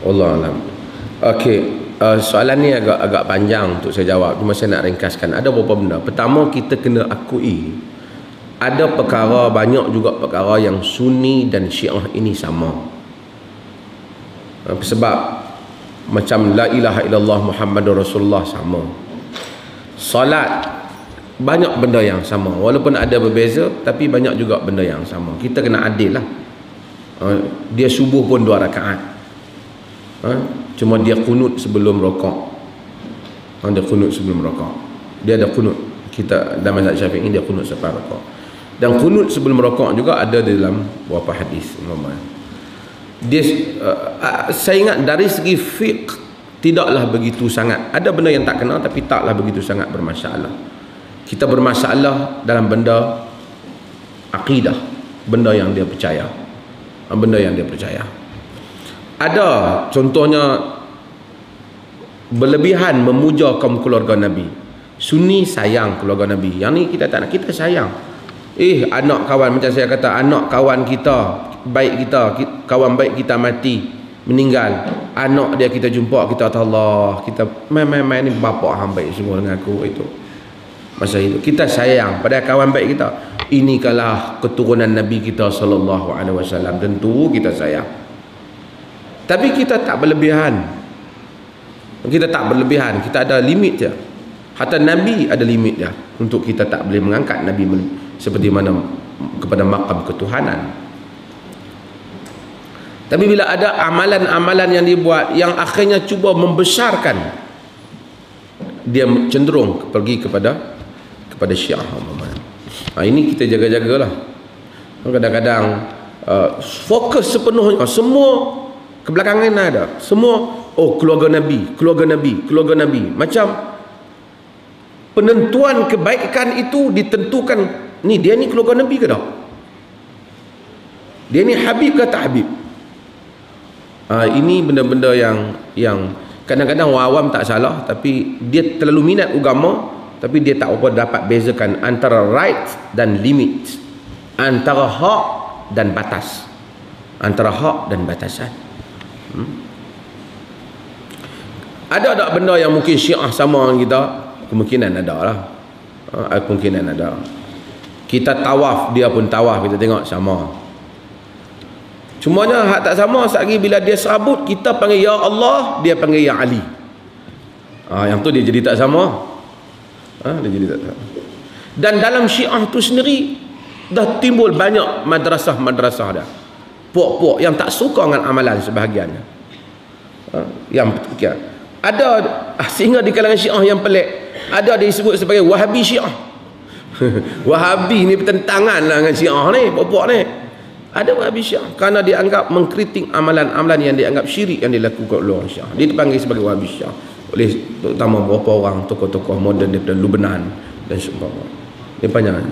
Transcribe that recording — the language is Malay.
Allah alam. Okey, soalan ni agak panjang untuk saya jawab. Cuma saya nak ringkaskan. Ada beberapa benda. Pertama, kita kena akui ada perkara, banyak juga perkara yang Sunni dan Syiah ini sama. Sebab macam la ilaha illallah Muhammadur Rasulullah sama. Salat banyak benda yang sama. Walaupun ada berbeza, tapi banyak juga benda yang sama. Kita kena adil lah. Dia subuh pun 2 rakaat. Cuma dia kunut sebelum rokok. Dia kunut sebelum rokok. Dia ada kunut. Kita dalam mazhab Syafi'i dia kunut selepas rokok. Dan kunut sebelum rokok juga ada dalam beberapa hadis. Dia saya ingat dari segi fiqh tidaklah begitu sangat. Ada benda yang tak kena, tapi taklah begitu sangat bermasalah. Kita bermasalah dalam benda akidah, benda yang dia percaya. Benda yang dia percaya. Ada contohnya berlebihan memuja kaum keluarga Nabi. Sunni sayang keluarga Nabi. Yang ni kita tak nak, kita sayang. Anak kawan, macam saya kata, anak kawan kita, baik kita, kawan baik kita mati, meninggal, anak dia kita jumpa, kita kata Allah, kita main ni bapa hang baik semua dengan aku. Itu masa itu kita sayang pada kawan baik kita. Ini kalah keturunan Nabi kita sallallahu alaihi wasallam, tentu kita sayang. Tapi kita tak berlebihan. Kita tak berlebihan, kita ada limit je. Hatta Nabi ada limit dia. Untuk kita tak boleh mengangkat Nabi seperti mana kepada maqam ketuhanan. Tapi bila ada amalan-amalan yang dibuat yang akhirnya cuba membesarkan, dia cenderung pergi kepada Syiah. Ini kita jaga-jagalah. Kadang-kadang fokus sepenuhnya semua kebelakangan ada. Semua keluarga Nabi. Macam penentuan kebaikan itu ditentukan, dia ni keluarga Nabi ke tak? Dia ni Habib ke tak Habib? Ini benda-benda yang kadang-kadang orang awam tak salah, tapi dia terlalu minat agama, tapi dia tak apa dapat bezakan antara right dan limit, antara hak dan batas, antara hak dan batasan. Ada tak benda yang mungkin Syiah sama dengan kita? Kemungkinan ada lah. Kemungkinan ada. Kita tawaf, dia pun tawaf, kita tengok sama. Cumanya hak tak sama, sekali bila dia serabut, kita panggil Ya Allah, dia panggil Ya Ali. Yang tu dia jadi tak sama. Dia jadi tak sama. Dan dalam Syiah tu sendiri dah timbul banyak madrasah-madrasah dah. Puak-puak yang tak suka dengan amalan sebahagiannya. Yang ada sehingga di kalangan Syiah yang pelik, ada disebut sebagai Wahabi Syiah. Wahabi ni pertentangan lah dengan Syiah ni, puak-puak ni. Ada Wahabi Syiah kerana dia anggap mengkritik amalan-amalan yang dianggap syirik yang dilakukan oleh orang Syiah. Dia dipanggil sebagai Wahabi Syiah oleh terutama beberapa orang tokoh-tokoh moden daripada Lebanon dan sebagainya. Dia panjang.